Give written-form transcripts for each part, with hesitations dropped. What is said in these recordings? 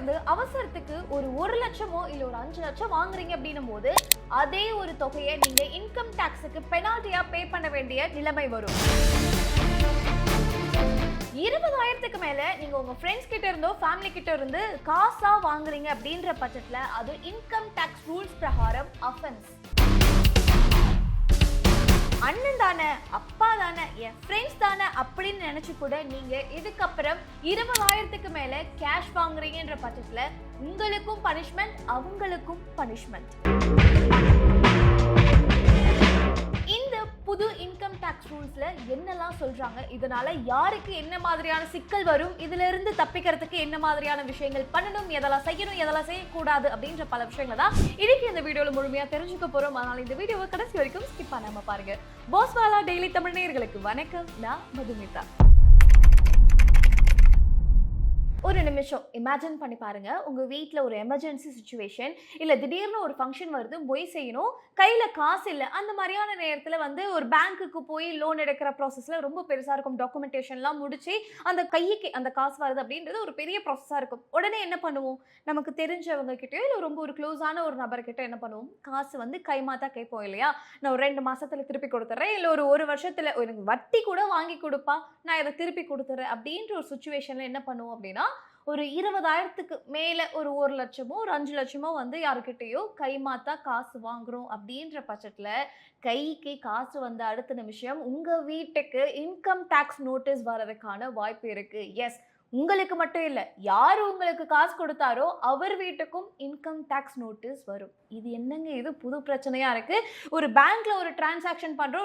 இருந்து அவசரத்துக்கு ஒரு லட்சமோ இல்ல ஒரு 5 லட்சம் வாங்குறீங்க அப்படின்னும் போது அதே ஒரு தொகையை நீங்க இன்கம் டாக்ஸுக்கு பெனால்ட்டியா பே பண்ண வேண்டிய நிலைமை வரும். 20,000க்கு மேல நீங்க உங்க ஃப்ரெண்ட்ஸ் கிட்ட இருந்தோ ஃபேமிலி கிட்ட இருந்து காசா வாங்குறீங்க அப்படின்ற பட்சத்துல அது இன்கம் டாக்ஸ் ரூல்ஸ் பிரகாரம் அஃபென்ஸ். அண்ணன் தானே, அப்பா தானே, என் ஃப்ரெண்ட்ஸ் தானே அப்படின்னு நினைச்சு கூட நீங்க இதுக்கப்புறம் 20,000க்கு மேல கேஷ் வாங்குறீங்கன்ற பட்சத்துல உங்களுக்கும் பனிஷ்மெண்ட், அவங்களுக்கும் பனிஷ்மெண்ட். இந்த புது இன்கம் டாக்ஸ் ரூல்ஸ்ல என்னெல்லாம் சொல்றாங்க, இதனால யாருக்கு என்ன மாதிரியான சிக்கல் வரும், இதுல இருந்து தப்பிக்கிறதுக்கு என்ன மாதிரியான விஷயங்கள் பண்ணணும், எதெல்லாம் செய்யணும், எதெல்லாம் செய்யக்கூடாது அப்படின்ற பல விஷயங்களை தான் இன்னைக்கு இந்த வீடியோல முழுமையா தெரிஞ்சுக்க போறோம். அதனால இந்த வீடியோவை கடைசி வரைக்கும் ஸ்கிப் பண்ணாம பாருங்க. பாஸ்வாலா டெய்லி தமிழ் நேயர்களுக்கு வணக்கம். நான் மதுமிதா. ஒரு நிமிஷம் இமேஜின் பண்ணி பாருங்க, உங்க வீட்டில் ஒரு எமர்ஜென்சி சுச்சுவேஷன், இல்லை திடீர்னு ஒரு ஃபங்க்ஷன் வருது, போய் செய்யணும், கையில் காசு இல்லை, அந்த மாதிரியான நேரத்தில் ஒரு பேங்க்குக்கு போய் லோன் எடுக்கிற ப்ராசஸில் ரொம்ப பெருசாக இருக்கும். டாக்குமெண்டேஷன்லாம் முடிச்சு அந்த கைக்கு அந்த காசு வருது அப்படின்றது ஒரு பெரிய ப்ராசஸாக இருக்கும். உடனே என்ன பண்ணுவோம், நமக்கு தெரிஞ்சவங்க கிட்டயோ இல்லை ரொம்ப ஒரு க்ளோஸான ஒரு நபர்கிட்ட என்ன பண்ணுவோம், காசு கைமாத்தா கேட்போம் இல்லையா. நான் ஒரு 2 மாசத்துல திருப்பி கொடுத்துட்றேன், இல்லை ஒரு வருஷத்துல எனக்கு வட்டி கூட வாங்கி கொடுப்பா, நான் இதை திருப்பி கொடுத்துட்றேன் அப்படின்ற ஒரு சுச்சுவேஷன்ல என்ன பண்ணுவோம் அப்படின்னா, ஒரு 20,000க்கு மேல ஒரு லட்சமோ ஒரு 5 லட்சமோ யாருக்கிட்டையோ கைமாத்தா காசு வாங்குறோம் அப்படின்ற பட்சத்துல கைக்கு காசு வந்த அடுத்த நிமிஷம் உங்க வீட்டுக்கு இன்கம் டாக்ஸ் நோட்டீஸ் வர்றதுக்கான வாய்ப்பு இருக்கு. எஸ், உங்களுக்கு மட்டும் இல்லை, யார் உங்களுக்கு காசு கொடுத்தாரோ அவர் வீட்டுக்கும் இன்கம் டாக்ஸ் நோட்டீஸ் வரும். இது என்னங்க, இது புது பிரச்சனையா இருக்கு. ஒரு பேங்க்ல ஒரு டிரான்சாக்ஷன் பண்றோம்,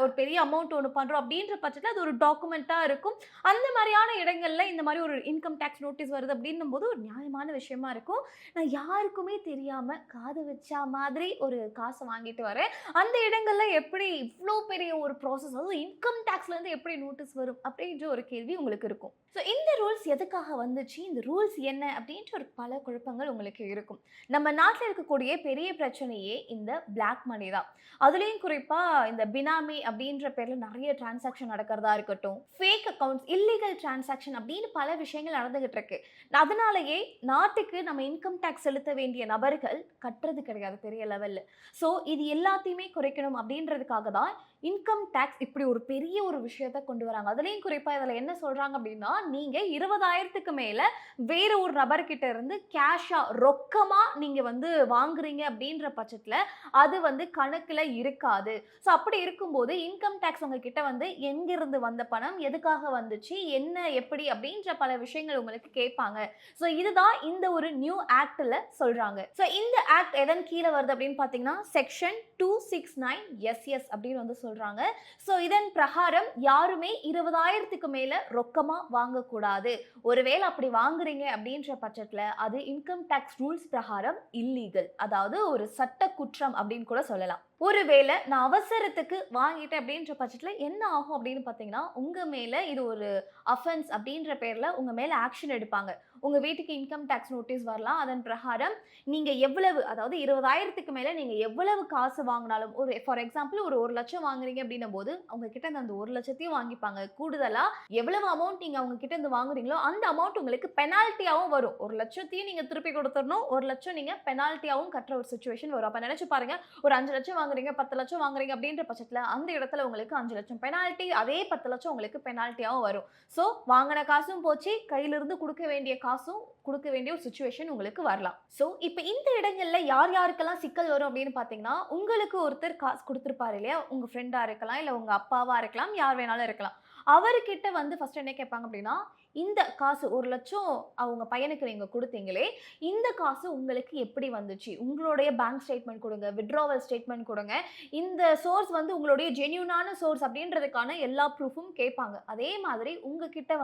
ஒரு பெரிய அமௌண்ட் ஒன்று பண்றோம் அப்படின்ற பட்சத்தில் அது ஒரு டாக்குமெண்டா இருக்கும். அந்த மாதிரியான இடங்கள்ல இந்த மாதிரி ஒரு இன்கம் டாக்ஸ் நோட்டீஸ் வருது அப்படின்னும் போது ஒரு நியாயமான விஷயமா இருக்கும். நான் யாருக்குமே தெரியாம காது வச்சா மாதிரி ஒரு காசை வாங்கிட்டு வரேன், அந்த இடங்கள்ல எப்படி இவ்வளோ பெரிய ஒரு ப்ராசஸ், அதுவும் இன்கம் டாக்ஸ்ல இருந்து எப்படி நோட்டீஸ் வரும் அப்படின்ற ஒரு கேள்வி உங்களுக்கு இருக்கும். ஸோ இந்த ரூல்ஸ் எதுக்காக வந்துச்சு, இந்த ரூல்ஸ் என்ன அப்படின்ற ஒரு பல குழப்பங்கள் உங்களுக்கு இருக்கும். நம்ம நாட்டில் இருக்கக்கூடிய பெரிய பிரச்சனையே இந்த பிளாக் மணி தான். அதுலேயும் குறிப்பாக இந்த பினாமி அப்படின்ற பேரில் நிறைய டிரான்சாக்ஷன் நடக்கிறதா இருக்கட்டும், ஃபேக் அக்கௌண்ட்ஸ், இல்லீகல் டிரான்சாக்ஷன் அப்படின்னு பல விஷயங்கள் நடந்துகிட்டு இருக்கு. அதனாலேயே நாட்டுக்கு நம்ம இன்கம் டேக்ஸ் செலுத்த வேண்டிய நபர்கள் கட்டுறது கிடையாது பெரிய லெவலில். ஸோ இது எல்லாத்தையுமே குறைக்கணும் அப்படின்றதுக்காக தான் இன்கம் டேக்ஸ் இப்படி ஒரு பெரிய ஒரு விஷயத்த கொண்டு வராங்க. அதுலேயும் குறிப்பாக இதில் என்ன சொல்கிறாங்க அப்படின்னா, நீங்கள் 20,000க்கு மேலே வேறு ஒரு நபர்கிட்ட இருந்து கேஷாக ரொக்கமாக நீங்கள் வாங்குறீங்க அப்படின்ற பட்சத்தில் அது கணக்கில் இருக்காது. ஸோ அப்படி இருக்கும்போது இன்கம் டேக்ஸ் உங்ககிட்ட எங்கிருந்து வந்த பணம், எதுக்காக வந்துச்சு, என்ன எப்படி அப்படின்ற பல விஷயங்கள் உங்களுக்கு கேட்பாங்க. ஸோ இதுதான் இந்த ஒரு நியூ ஆக்டில் சொல்கிறாங்க. ஸோ இந்த ஆக்ட் எதன் கீழே வருது அப்படின்னு பார்த்தீங்கன்னா, செக்ஷன் 269 SS அப்படின்னு சொல்றாங்க. ஸோ இதன் பிரகாரம் யாருமே 20,000க்கு மேல ரொக்கமா வாங்கக்கூடாது. ஒருவேளை அப்படி வாங்குறீங்க அப்படின்ற பட்சத்துல அது இன்கம் டாக்ஸ் ரூல்ஸ் பிரகாரம் இல்லீகல், அதாவது ஒரு சட்ட குற்றம் அப்படின்னு கூட சொல்லலாம். ஒருவேளை நான் அவசரத்துக்கு வாங்கிட்டேன் அப்படின்ற பட்சத்தில் என்ன ஆகும் அப்படின்னு பார்த்தீங்கன்னா, உங்கள் மேலே இது ஒரு அஃபென்ஸ் அப்படின்ற பேரில் உங்கள் மேலே ஆக்ஷன் எடுப்பாங்க. உங்கள் வீட்டுக்கு இன்கம் டேக்ஸ் நோட்டீஸ் வரலாம். அதன் பிரகாரம் நீங்கள் எவ்வளவு, அதாவது 20,000க்கு மேலே நீங்கள் எவ்வளவு காசு வாங்கினாலும், ஃபார் எக்ஸாம்பிள் ஒரு லட்சம் வாங்குறீங்க அப்படின்னும் போது அவங்கக்கிட்ட அந்த 1 லட்சத்தையும் வாங்கிப்பாங்க. கூடுதலாக எவ்வளவு அமௌண்ட் நீங்கள் அவங்கக்கிட்ட இருந்து வாங்குறீங்களோ அந்த அமௌண்ட் உங்களுக்கு பெனால்ட்டியாகவும் வரும். 1 லட்சத்தையும் நீங்கள் திருப்பி கொடுத்துடணும், 1 லட்சம் நீங்கள் பெனால்ட்டியாகவும் கட்டுற ஒரு சுச்சுவேஷன் வரும். அப்போ நினச்சி பாருங்கள், ஒரு 5 லட்சம் வாங்குறீங்க, 10 லட்சம் வாங்குறீங்க அப்படின்ற பட்சத்தில் அந்த இடத்துல உங்களுக்கு 5 லட்சம் பெனால்ட்டி, அதே 10 லட்சம் உங்களுக்கு பெனால்ட்டியாகவும் வரும். ஸோ வாங்கின காசும் போச்சு, கையிலிருந்து கொடுக்க வேண்டிய காசும் கொடுக்க வேண்டிய ஒரு சுச்சுவேஷன் உங்களுக்கு வரலாம். ஸோ இப்போ இந்த இடங்கள்ல யார் யாருக்கெல்லாம் சிக்கல் வரும் அப்படின்னு பார்த்தீங்கன்னா, உங்களுக்கு ஒருத்தர் காசு கொடுத்துருப்பாரு இல்லையா, உங்கள் ஃப்ரெண்டாக இருக்கலாம், இல்லை உங்கள் அப்பாவாக இருக்கலாம், யார் வேணாலும் இருக்கலாம். அவர்கிட்ட ஃபர்ஸ்ட் என்ன கேட்பாங்க அப்படின்னா, இந்த காசு 1 லட்சம் அவங்க பையனுக்கு நீங்கள் கொடுத்தீங்களே, இந்த காசு உங்களுக்கு எப்படி வந்துச்சு, உங்களுடைய பேங்க் ஸ்டேட்மெண்ட் கொடுங்க, வித்ட்ராவல் ஸ்டேட்மெண்ட் கொடுங்க, இந்த சோர்ஸ் உங்களுடைய ஜென்யூனான சோர்ஸ் அப்படின்றதுக்கான எல்லா ப்ரூஃபும் கேட்பாங்க. அதே மாதிரி உங்ககிட்ட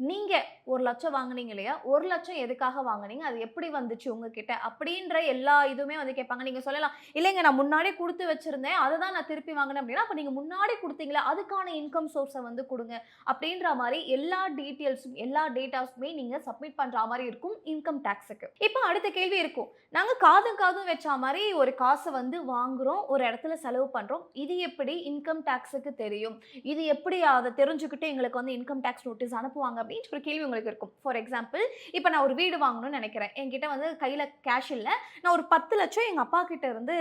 நீங்கள் 1 லட்சம் வாங்கினீங்க இல்லையா, 1 லட்சம் எதுக்காக வாங்கினீங்க, அது எப்படி வந்துச்சு உங்ககிட்ட அப்படின்ற எல்லா இதுவுமே கேட்பாங்க. நீங்கள் சொல்லலாம், இல்லைங்க நான் முன்னாடி கொடுத்து வச்சிருந்தேன், அதை தான் நான் திருப்பி வாங்கினேன் அப்படின்னா, அப்போ நீங்கள் முன்னாடி கொடுத்தீங்களா அதுக்கான இன்கம் சோர்ஸை கொடுங்க அப்படின்ற மாதிரி எல்லா டீட்டெயில் டீடைல்ஸும் எல்லா டேட்டாஸுமே நீங்க சப்மிட் பண்ற மாதிரி இருக்கும் இன்கம் டாக்ஸுக்கு. இப்போ அடுத்த கேள்வி இருக்கும், நாங்க காதும் வச்ச மாதிரி ஒரு காசை வந்து வாங்குறோம், ஒரு இடத்துல செலவு பண்றோம், இது எப்படி இன்கம் டாக்ஸுக்கு தெரியும், இது எப்படி அதை தெரிஞ்சுக்கிட்டு எங்களுக்கு வந்து இன்கம் டாக்ஸ் நோட்டீஸ் அனுப்புவாங்க அப்படின்னு ஒரு கேள்வி உங்களுக்கு இருக்கும். ஃபார் எக்ஸாம்பிள், இப்போ நான் ஒரு வீடு வாங்கணும்னு நினைக்கிறேன், என்கிட்ட வந்து கையில கேஷ் இல்லை, நான் ஒரு 10 லட்சம் எங்க அப்பா கிட்ட இருந்து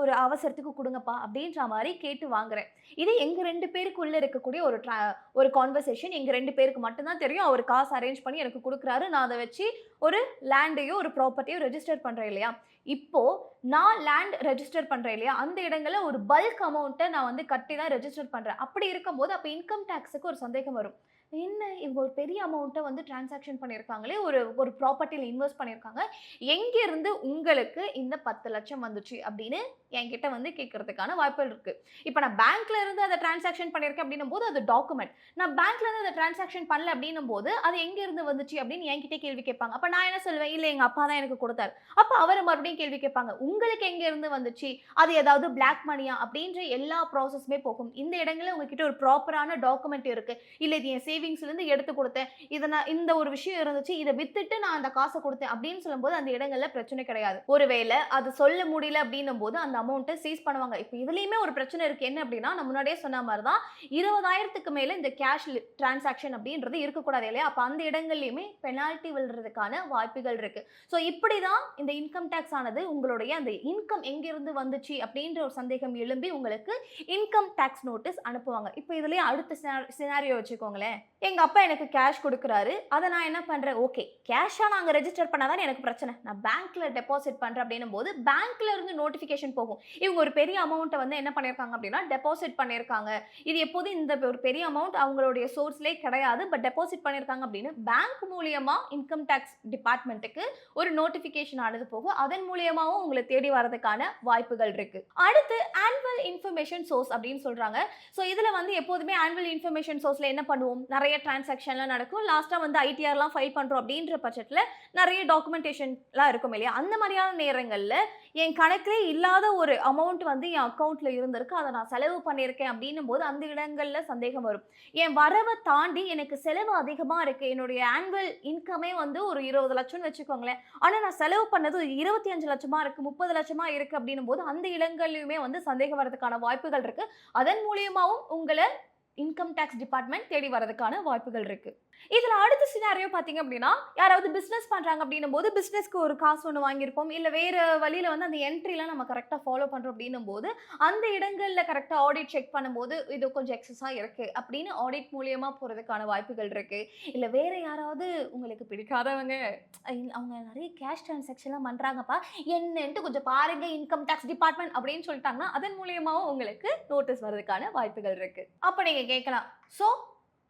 ஒரு அவசரத்துக்கு கொடுங்கப்பா அப்படின்ற மாதிரி கேட்டு வாங்குறேன். இது எங்க 2 பேருக்குள்ள இருக்கக்கூடிய ஒரு கான்வர்சேஷன். எங்க 2 பேருக்கு மட்டும்தான் தெரியும். அவர் காசு அரேஞ்ச் பண்ணி எனக்கு கொடுக்குறாரு, நான் அதை வச்சு ஒரு லேண்டையோ ஒரு ப்ராப்பர்ட்டியோ ரெஜிஸ்டர் பண்றேன் இல்லையா. இப்போ நான் லேண்ட் ரெஜிஸ்டர் பண்றேன் இல்லையா, அந்த இடங்கள்ல ஒரு பல்க் அமௌண்ட்டை நான் வந்து கட்டி தான் ரெஜிஸ்டர் பண்றேன். அப்படி இருக்கும்போது அப்போ இன்கம் டாக்ஸுக்கு ஒரு சந்தேகம் வரும். என்ன இவங்க ஒரு பெரிய அமௌண்ட்டை வந்து டிரான்சாக்ஷன் பண்ணியிருக்காங்களே, ஒரு ப்ராப்பர்ட்டியில் இன்வெஸ்ட் பண்ணியிருக்காங்க, எங்கேருந்து உங்களுக்கு இந்த 10 லட்சம் வந்துச்சு அப்படின்னு என்கிட்ட வந்து கேட்கறதுக்கான வாய்ப்புகள் இருக்கு. இப்போ நான் பேங்க்ல இருந்து அதை டிரான்சாக்ஷன் பண்ணியிருக்கேன் அப்படின்னும் போது அது டாக்குமெண்ட். நான் பேங்க்ல இருந்து அதை டிரான்சாக்ஷன் பண்ணல அப்படின்னும் போது அது எங்கேருந்து வந்துச்சு அப்படின்னு என்கிட்ட கேள்வி கேட்பாங்க. அப்போ நான் என்ன சொல்லுவேன், இல்லை எங்கள் அப்பா தான் எனக்கு கொடுத்தாரு. அப்போ அவரை மறுபடியும் கேள்வி கேட்பாங்க, உங்களுக்கு எங்கேருந்து வந்துச்சு, அது ஏதாவது பிளாக் மணியா அப்படின்ற எல்லா ப்ராசஸுமே போகும். இந்த இடங்களில் உங்ககிட்ட ஒரு ப்ராப்பரான டாக்குமெண்ட் இருக்கு, இல்லை இது என் சேவிங்ஸ்லேருந்து எடுத்து கொடுத்தேன், இதை நான் இந்த ஒரு விஷயம் இருந்துச்சு, இதை வித்துட்டு நான் அந்த காசை கொடுத்தேன் அப்படின்னு சொல்லும்போது அந்த இடங்கள்ல பிரச்சனை கிடையாது. ஒருவேளை அது சொல்ல முடியல அப்படின்னும் போது அந்த அமௌண்ட்டை சீஸ் பண்ணுவாங்க. இப்போ இதுலயுமே ஒரு பிரச்சனை இருக்கு. என்ன அப்படின்னா, நான் முன்னாடியே சொன்ன மாதிரி தான் 20,000க்கு மேல இந்த கேஷ் டிரான்சாக்ஷன் அப்படின்றது இருக்கக்கூடாது இல்லையா. அப்போ அந்த இடங்கள்லையுமே பெனால்ட்டி விழுறதுக்கான வாய்ப்புகள் இருக்கு. ஸோ இப்படி தான் இந்த இன்கம் டேக்ஸ் ஆனது உங்களுடைய அந்த இன்கம் எங்கிருந்து வந்துச்சு அப்படின்ற ஒரு சந்தேகம் எழும்பி உங்களுக்கு இன்கம் டேக்ஸ் நோட்டீஸ் அனுப்புவாங்க. இப்போ இதுலயே அடுத்த சினாரியோ வச்சுக்கோங்களேன், எங்க அப்பா எனக்கு கேஷ் கொடுக்குறாரு, அதை நான் என்ன பண்றேன், ஓகே கேஷா நாங்க ரெஜிஸ்டர் பண்ணாதான் எனக்கு பிரச்சனை, நான் பேங்க்ல டெபாசிட் பண்றேன் அப்படின்னும் போது பேங்க்ல இருந்து நோட்டிபிகேஷன் போகும், இவங்க ஒரு பெரிய அமௌண்ட்டை வந்து என்ன பண்ணியிருக்காங்க அப்படின்னா டெபாசிட் பண்ணியிருக்காங்க, இது எப்போதும் இந்த ஒரு பெரிய அமௌண்ட் அவங்களுடைய சோர்ஸ்லேயே கிடையாது, பட் டெபாசிட் பண்ணியிருக்காங்க அப்படின்னு பேங்க் மூலியமா இன்கம் டேக்ஸ் டிபார்ட்மெண்ட்டுக்கு ஒரு நோட்டிபிகேஷன் ஆனது போகும். அதன் மூலியமாவும் உங்களை தேடி வரதுக்கான வாய்ப்புகள் இருக்கு. அடுத்து ஆனுவல் இன்ஃபர்மேஷன் சோர்ஸ் அப்படின்னு சொல்றாங்க. ஸோ இதுல வந்து எப்போதுமே ஆனுவல் இன்ஃபர்மேஷன் சோர்ஸ்ல என்ன பண்ணுவோம், நிறைய டிரான்சாக்ஷன்லாம் நடக்கும், லாஸ்டா வந்து ஐடிஆர்லாம் ஃபைல் பண்றோம் அப்படின்ற பட்சத்தில் நிறைய டாக்குமெண்டேஷன்லாம் இருக்கும் இல்லையா. அந்த மாதிரியான நேரங்களில் என் கணக்கிலே இல்லாத ஒரு அமௌண்ட் வந்து என் அக்கௌண்ட்ல இருந்திருக்கு, அதை நான் செலவு பண்ணியிருக்கேன் அப்படின்னும் போது அந்த இடங்களில் சந்தேகம் வரும். என் வரவை தாண்டி எனக்கு செலவு அதிகமாக இருக்கு, என்னுடைய ஆனுவல் இன்கமே வந்து ஒரு 20 லட்சம்னு வச்சுக்கோங்களேன், ஆனால் நான் செலவு பண்ணது 25 லட்சமா இருக்கு, 30 லட்சமா இருக்கு அப்படின்னும் போது அந்த இடங்கள்லையுமே வந்து சந்தேகம் வரதுக்கான வாய்ப்புகள் இருக்கு. அதன் மூலியமாகவும் உங்களை இன்கம் டேக்ஸ் டிபார்ட்மெண்ட் தேடி வரதுக்கான வாய்ப்புகள் இருக்கு. இதுல அடுத்த சினாரியோ பாத்தீங்க அப்படின்னா, யாராவது பிசினஸ் பண்றாங்க அப்படின்னும் போது பிசினஸ்க்கு ஒரு காசு ஒன்று வாங்கியிருப்போம், இல்ல வேற வழியில வந்து அந்த என்ட்ரிலாம் நம்ம கரெக்டா ஃபாலோ பண்றோம் அப்படின்னும் போது அந்த இடங்கள்ல கரெக்டா ஆடிட் செக் பண்ணும்போது இது கொஞ்சம் எக்ஸஸா இருக்கு அப்படின்னு ஆடிட் மூலியமா போறதுக்கான வாய்ப்புகள் இருக்கு. இல்ல வேற யாராவது உங்களுக்கு பிடிக்காதவங்க, அவங்க நிறைய கேஷ் டிரான்சாக்ஷன்லாம் பண்றாங்கப்பா என்னன்ட்டு கொஞ்சம் பாருங்க இன்கம் டேக்ஸ் டிபார்ட்மெண்ட் அப்படின்னு சொல்லிட்டாங்கன்னா அதன் மூலியமாவும் உங்களுக்கு நோட்டீஸ் வர்றதுக்கான வாய்ப்புகள் இருக்கு. அப்ப நீங்க கேட்கலாம், ஸோ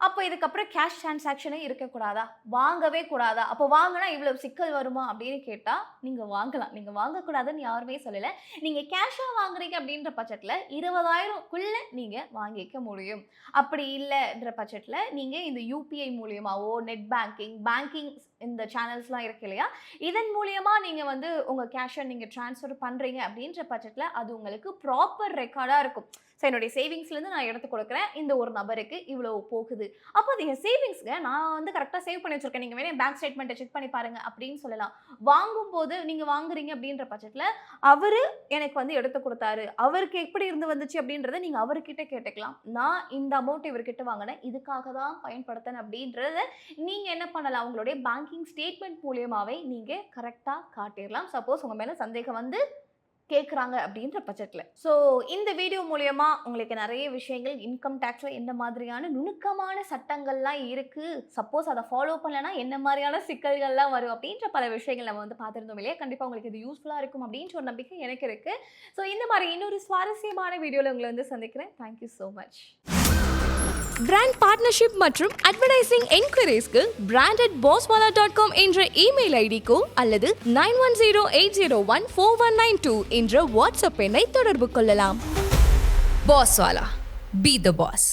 அப்போ இதுக்கப்புறம் கேஷ் டிரான்சாக்ஷனே இருக்கக்கூடாதா, வாங்கவே கூடாதா, அப்போ வாங்கினா இவ்வளவு சிக்கல் வருமா அப்படின்னு கேட்டால் நீங்கள் வாங்கலாம், நீங்கள் வாங்கக்கூடாதுன்னு யாருமே சொல்லலை. நீங்கள் கேஷாக வாங்குறீங்க அப்படின்ற பட்சத்தில் 20,000க்குள்ளே நீங்கள் வாங்கிக்க முடியும். அப்படி இல்லைன்ற பட்சத்தில் நீங்கள் இந்த யூபிஐ மூலியமாவோ நெட் பேங்கிங் இந்த சேனல்ஸ்லாம் இருக்கு இல்லையா, இதன் மூலியமாக நீங்கள் வந்து உங்கள் கேஷை நீங்கள் ட்ரான்ஸ்ஃபர் பண்ணுறீங்க அப்படின்ற பட்சத்தில் அது உங்களுக்கு ப்ராப்பர் ரெக்கார்டாக இருக்கும். ஸோ என்னுடைய சேவிங்ஸ்லேருந்து நான் எடுத்து கொடுக்குறேன், இந்த ஒரு நபருக்கு இவ்வளோ போகுது, அப்போ அது என் சேவிங்ஸ்க்கு நான் வந்து கரெக்டாக சேவ் பண்ணி வச்சுருக்கேன், நீங்கள் வேணும் பேங்க் ஸ்டேட்மெண்ட்டை செக் பண்ணி பாருங்கள் அப்படின்னு சொல்லலாம். வாங்கும்போது நீங்கள் வாங்குறீங்க அப்படின்ற பட்சத்தில் அவர் எனக்கு வந்து எடுத்து கொடுத்தாரு, அவருக்கு எப்படி இருந்து வந்துச்சு அப்படின்றத நீங்கள் அவர்கிட்ட கேட்டுக்கலாம். நான் இந்த அமௌண்ட் இவர்கிட்ட வாங்கினேன், இதுக்காக தான் பயன்படுத்தினேன் அப்படின்றத நீங்கள் என்ன பண்ணலாம், உங்களுடைய பேங்கிங் ஸ்டேட்மெண்ட் மூலியமாகவே நீங்கள் கரெக்டாக காட்டிடலாம். சப்போஸ் உங்கள் மேலே சந்தேகம் வந்து கேட்குறாங்க அப்படின்ற பட்சத்தில். ஸோ இந்த வீடியோ மூலயமா உங்களுக்கு நிறைய விஷயங்கள் இன்கம் டேக்ஸில் என்ன மாதிரியான நுணுக்கமான சட்டங்கள்லாம் இருக்குது, சப்போஸ் அதை ஃபாலோ பண்ணலைன்னா என்ன மாதிரியான சிக்கல்கள்லாம் வரும் அப்படின்ற பல விஷயங்கள் நம்ம வந்து பார்த்துருந்தோம் இல்லையா. கண்டிப்பாக உங்களுக்கு இது யூஸ்ஃபுல்லாக இருக்கும் அப்படின்ற ஒரு நம்பிக்கை எனக்கு இருக்குது. ஸோ இந்த மாதிரி இன்னொரு சுவாரஸ்யமான வீடியோவில் உங்களை வந்து சந்திக்கிறேன். Thank you so much. Brand partnership மற்றும் அட்வர்டைசிங் என்கொயரிஸ்க்கு brand@bosswala.com என்ற இமெயில் ஐடிக்கோ அல்லது 9108014192 என்ற வாட்ஸ்அப் எண்ணை தொடர்பு கொள்ளலாம். Bosswala, be the boss.